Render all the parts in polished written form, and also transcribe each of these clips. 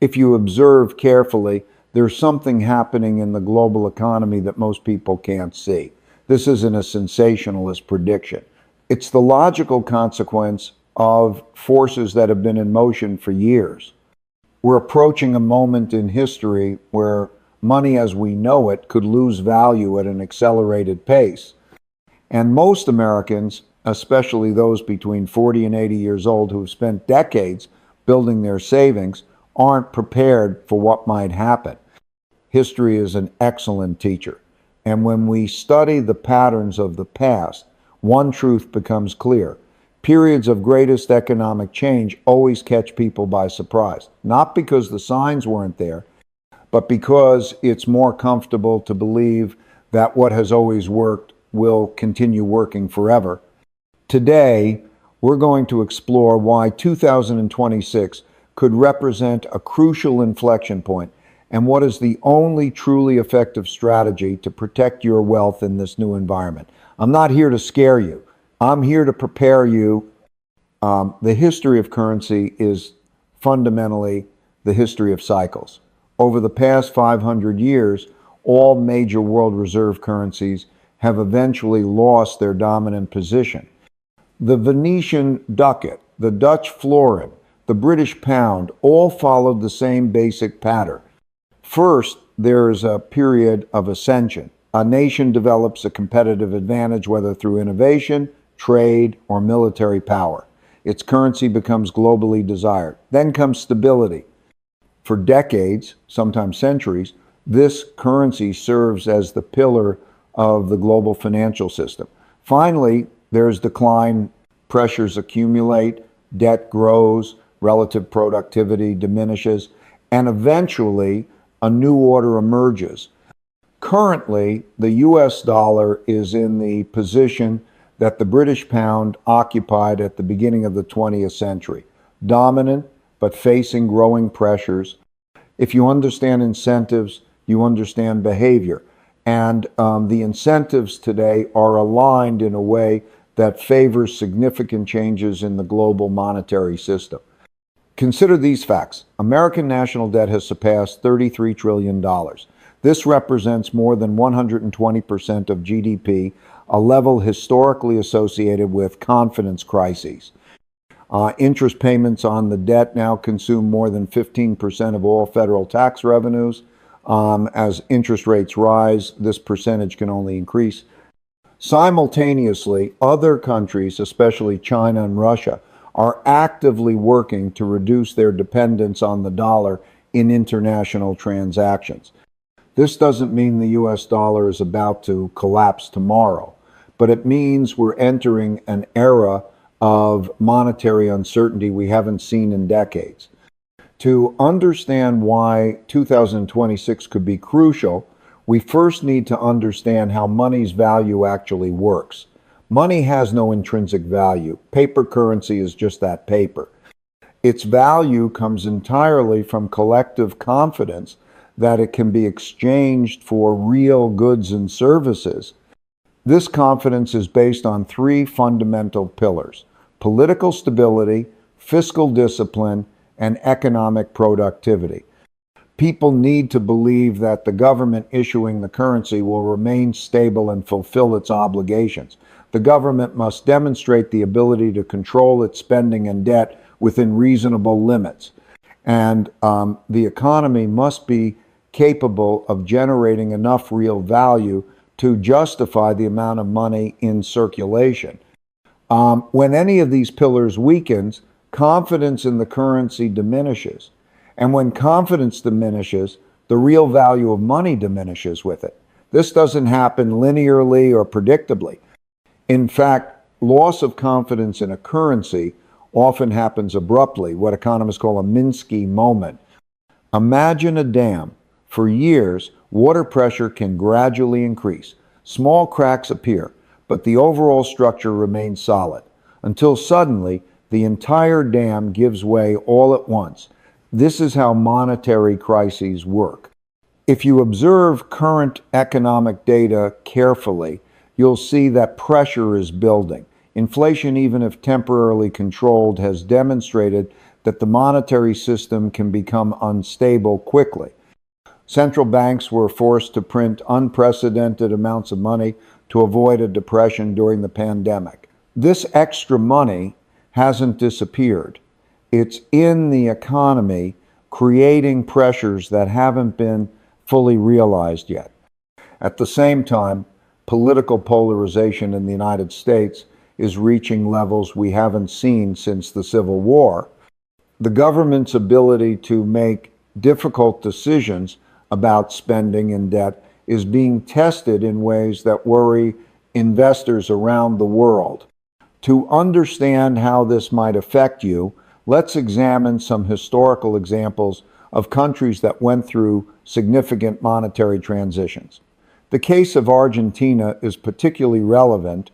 If you observe carefully, there's something happening in the global economy that most people can't see. This isn't a sensationalist prediction. It's the logical consequence of forces that have been in motion for years. We're approaching a moment in history where money as we know it could lose value at an accelerated pace. And most Americans, especially those between 40 and 80 years old who've spent decades building their savings, aren't prepared for what might happen. History is an excellent teacher. And when we study the patterns of the past, one truth becomes clear. Periods of greatest economic change always catch people by surprise. Not because the signs weren't there, but because it's more comfortable to believe that what has always worked will continue working forever. Today, we're going to explore why 2026 could represent a crucial inflection point and what is the only truly effective strategy to protect your wealth in this new environment. I'm not here to scare you. I'm here to prepare you. The history of currency is fundamentally the history of cycles. Over the past 500 years, all major world reserve currencies have eventually lost their dominant position. The Venetian ducat, the Dutch florin, the British pound all followed the same basic pattern. First, there is a period of ascension. A nation develops a competitive advantage, whether through innovation, trade, or military power. Its currency becomes globally desired. Then comes stability. For decades, sometimes centuries, this currency serves as the pillar of the global financial system. Finally, there's decline, pressures accumulate, debt grows, relative productivity diminishes, and eventually a new order emerges. Currently, the US dollar is in the position that the British pound occupied at the beginning of the 20th century. Dominant, but facing growing pressures. If you understand incentives, you understand behavior. And the incentives today are aligned in a way that favors significant changes in the global monetary system. Consider these facts. American national debt has surpassed $33 trillion. This represents more than 120% of GDP, a level historically associated with confidence crises. Interest payments on the debt now consume more than 15% of all federal tax revenues. As interest rates rise, this percentage can only increase. Simultaneously, other countries, especially China and Russia, are actively working to reduce their dependence on the dollar in international transactions. This doesn't mean the US dollar is about to collapse tomorrow, but it means we're entering an era of monetary uncertainty we haven't seen in decades. To understand why 2026 could be crucial, we first need to understand how money's value actually works. Money has no intrinsic value. Paper currency is just that, paper. Its value comes entirely from collective confidence that it can be exchanged for real goods and services. This confidence is based on three fundamental pillars: political stability, fiscal discipline, and economic productivity. People need to believe that the government issuing the currency will remain stable and fulfill its obligations. The government must demonstrate the ability to control its spending and debt within reasonable limits. And the economy must be capable of generating enough real value to justify the amount of money in circulation. When any of these pillars weakens, confidence in the currency diminishes. And when confidence diminishes, the real value of money diminishes with it. This doesn't happen linearly or predictably. In fact, loss of confidence in a currency often happens abruptly, what economists call a Minsky moment. Imagine a dam. For years, water pressure can gradually increase. Small cracks appear, but the overall structure remains solid, until suddenly the entire dam gives way all at once. This is how monetary crises work. If you observe current economic data carefully, you'll see that pressure is building. Inflation, even if temporarily controlled, has demonstrated that the monetary system can become unstable quickly. Central banks were forced to print unprecedented amounts of money to avoid a depression during the pandemic. This extra money hasn't disappeared. It's in the economy, creating pressures that haven't been fully realized yet. At the same time, political polarization in the United States is reaching levels we haven't seen since the Civil War. The government's ability to make difficult decisions about spending and debt is being tested in ways that worry investors around the world. To understand how this might affect you, let's examine some historical examples of countries that went through significant monetary transitions. The case of Argentina is particularly relevant.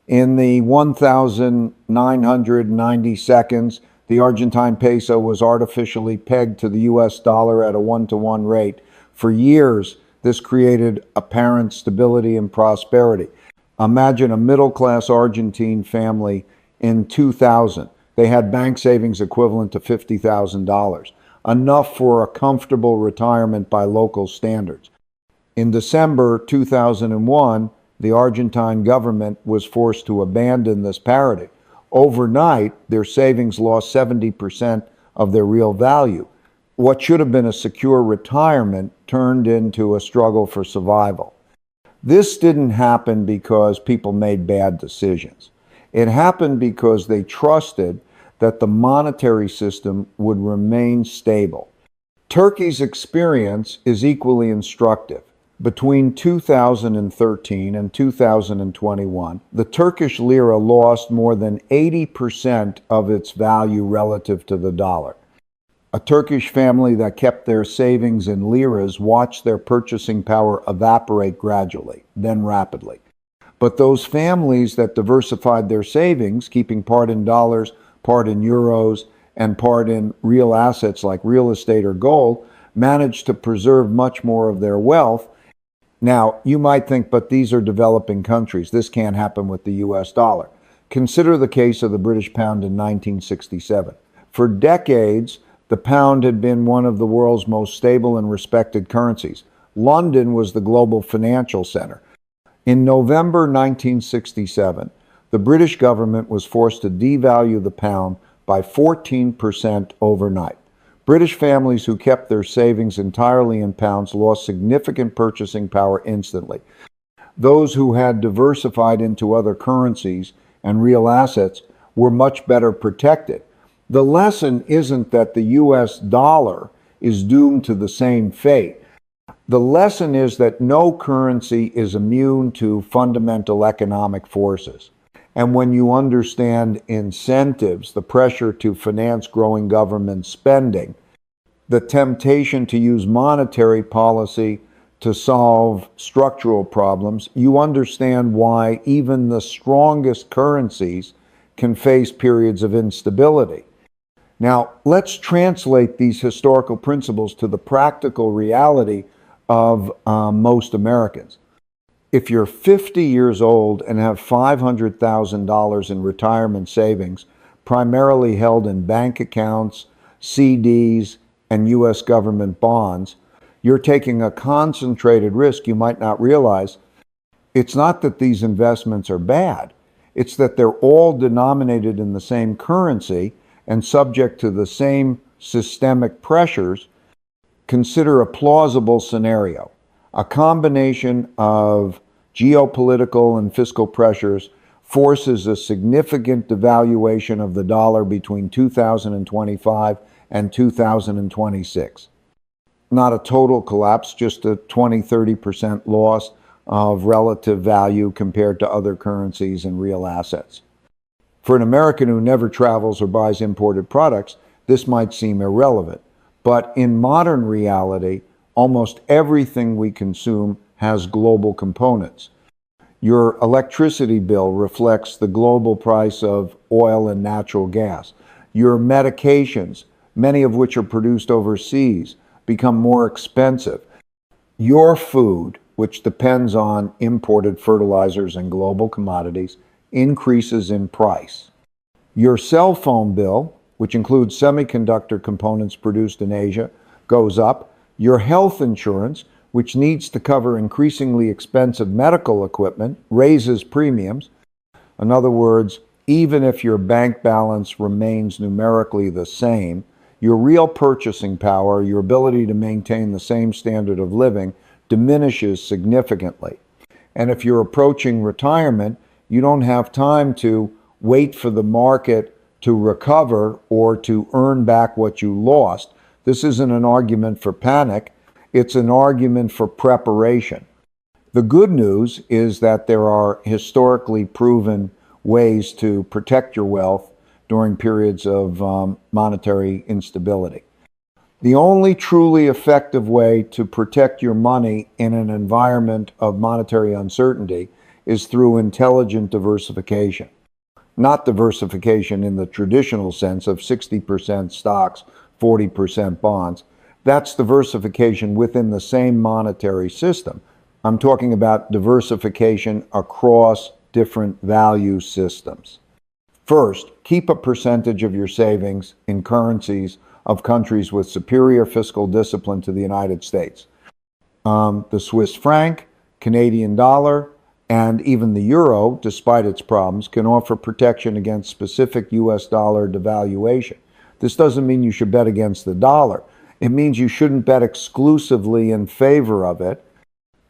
In the 1990 seconds, the Argentine peso was artificially pegged to the US dollar at a 1-to-1 rate. For years, this created apparent stability and prosperity. Imagine a middle-class Argentine family in 2000. They had bank savings equivalent to $50,000, enough for a comfortable retirement by local standards. In December 2001, the Argentine government was forced to abandon this parity. Overnight, their savings lost 70% of their real value. What should have been a secure retirement turned into a struggle for survival. This didn't happen because people made bad decisions. It happened because they trusted that the monetary system would remain stable. Turkey's experience is equally instructive. Between 2013 and 2021, the Turkish lira lost more than 80% of its value relative to the dollar. A Turkish family that kept their savings in liras watched their purchasing power evaporate gradually, then rapidly. But those families that diversified their savings, keeping part in dollars, part in euros, and part in real assets like real estate or gold, managed to preserve much more of their wealth. Now, you might think, but these are developing countries. This can't happen with the US dollar. Consider the case of the British pound in 1967. For decades, the pound had been one of the world's most stable and respected currencies. London was the global financial center. In November 1967, the British government was forced to devalue the pound by 14% overnight. British families who kept their savings entirely in pounds lost significant purchasing power instantly. Those who had diversified into other currencies and real assets were much better protected. The lesson isn't that the US dollar is doomed to the same fate. The lesson is that no currency is immune to fundamental economic forces. And when you understand incentives, the pressure to finance growing government spending, the temptation to use monetary policy to solve structural problems, you understand why even the strongest currencies can face periods of instability. Now, let's translate these historical principles to the practical reality of most Americans. If you're 50 years old and have $500,000 in retirement savings, primarily held in bank accounts, CDs, and U.S. government bonds, you're taking a concentrated risk you might not realize. It's not that these investments are bad. It's that they're all denominated in the same currency and subject to the same systemic pressures. Consider a plausible scenario. A combination of geopolitical and fiscal pressures forces a significant devaluation of the dollar between 2025 and 2026. Not a total collapse, just a 20-30% loss of relative value compared to other currencies and real assets. For an American who never travels or buys imported products, this might seem irrelevant. But in modern reality, almost everything we consume has global components. Your electricity bill reflects the global price of oil and natural gas. Your medications, many of which are produced overseas, become more expensive. Your food, which depends on imported fertilizers and global commodities, increases in price. Your cell phone bill, which includes semiconductor components produced in Asia, goes up. Your health insurance, which needs to cover increasingly expensive medical equipment, raises premiums. In other words, even if your bank balance remains numerically the same, your real purchasing power, your ability to maintain the same standard of living, diminishes significantly. And if you're approaching retirement, you don't have time to wait for the market to recover or to earn back what you lost. This isn't an argument for panic, it's an argument for preparation. The good news is that there are historically proven ways to protect your wealth during periods of monetary instability. The only truly effective way to protect your money in an environment of monetary uncertainty is through intelligent diversification. Not diversification in the traditional sense of 60% stocks, 40% bonds. That's diversification within the same monetary system. I'm talking about diversification across different value systems. First, keep a percentage of your savings in currencies of countries with superior fiscal discipline to the United States. The Swiss franc, Canadian dollar, and even the euro, despite its problems, can offer protection against specific US dollar devaluation. This doesn't mean you should bet against the dollar. It means you shouldn't bet exclusively in favor of it.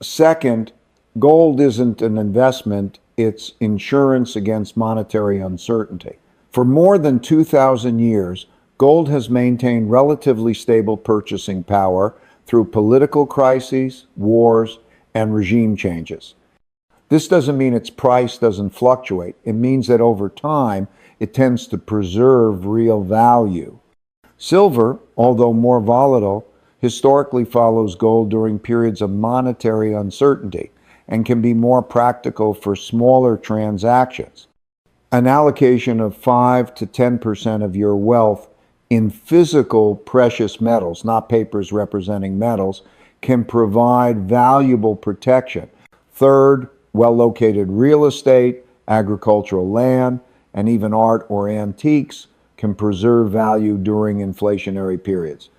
Second, gold isn't an investment, it's insurance against monetary uncertainty. For more than 2,000 years, gold has maintained relatively stable purchasing power through political crises, wars, and regime changes. This doesn't mean its price doesn't fluctuate. It means that over time, it tends to preserve real value. Silver, although more volatile, historically follows gold during periods of monetary uncertainty and can be more practical for smaller transactions. An allocation of 5 to 10% of your wealth in physical precious metals, not papers representing metals, can provide valuable protection. Third, well-located real estate, agricultural land, and even art or antiques can preserve value during inflationary periods.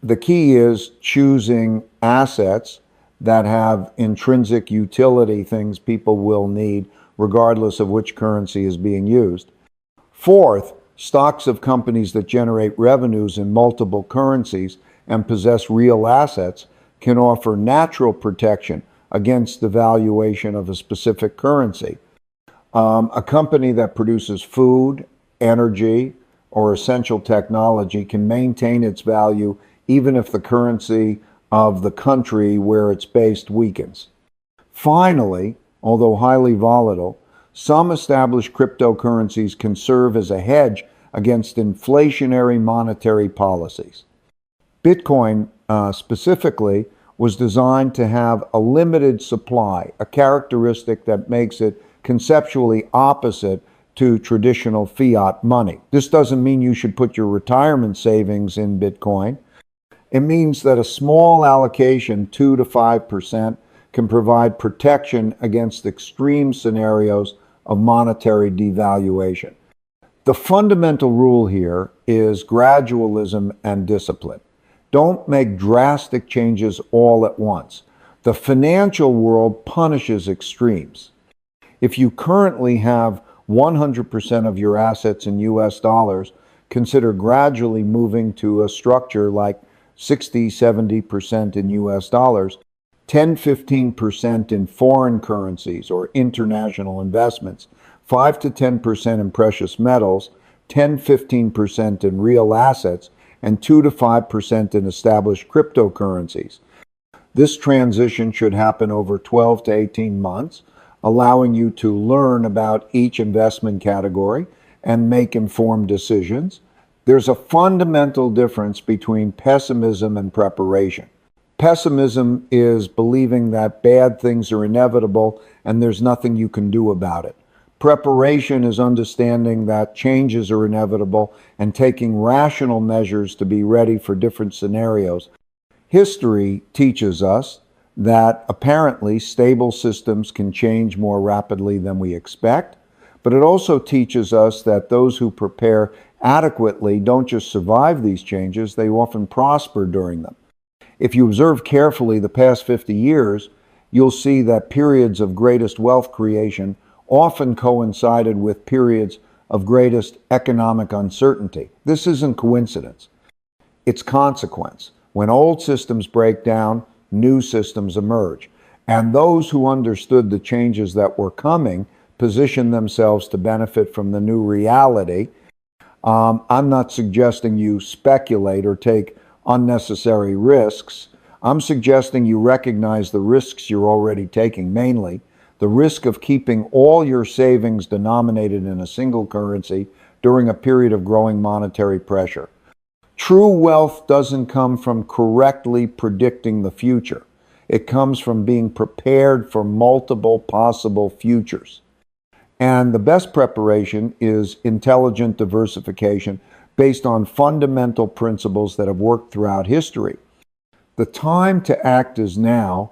The key is choosing assets that have intrinsic utility, things people will need regardless of which currency is being used. Fourth, stocks of companies that generate revenues in multiple currencies and possess real assets can offer natural protection against the valuation of a specific currency. A company that produces food, energy, or essential technology can maintain its value even if the currency of the country where it's based weakens. Finally, although highly volatile, some established cryptocurrencies can serve as a hedge against inflationary monetary policies. Bitcoin specifically was designed to have a limited supply, a characteristic that makes it conceptually opposite to traditional fiat money. This doesn't mean you should put your retirement savings in Bitcoin. It means that a small allocation, 2 to 5%, can provide protection against extreme scenarios of monetary devaluation. The fundamental rule here is gradualism and discipline. Don't make drastic changes all at once. The financial world punishes extremes. If you currently have 100% of your assets in US dollars, consider gradually moving to a structure like 60-70% in US dollars, 10-15% in foreign currencies or international investments, 5 to 10% in precious metals, 10-15% in real assets, and 2 to 5% in established cryptocurrencies. This transition should happen over 12 to 18 months, allowing you to learn about each investment category and make informed decisions. There's a fundamental difference between pessimism and preparation. Pessimism is believing that bad things are inevitable and there's nothing you can do about it. Preparation is understanding that changes are inevitable and taking rational measures to be ready for different scenarios. History teaches us that apparently stable systems can change more rapidly than we expect, but it also teaches us that those who prepare adequately don't just survive these changes, they often prosper during them. If you observe carefully the past 50 years, you'll see that periods of greatest wealth creation often coincided with periods of greatest economic uncertainty. This isn't coincidence. It's consequence. When old systems break down, new systems emerge. And those who understood the changes that were coming positioned themselves to benefit from the new reality. I'm not suggesting you speculate or take unnecessary risks. I'm suggesting you recognize the risks you're already taking, mainly the risk of keeping all your savings denominated in a single currency during a period of growing monetary pressure. True wealth doesn't come from correctly predicting the future. It comes from being prepared for multiple possible futures. And the best preparation is intelligent diversification based on fundamental principles that have worked throughout history. The time to act is now,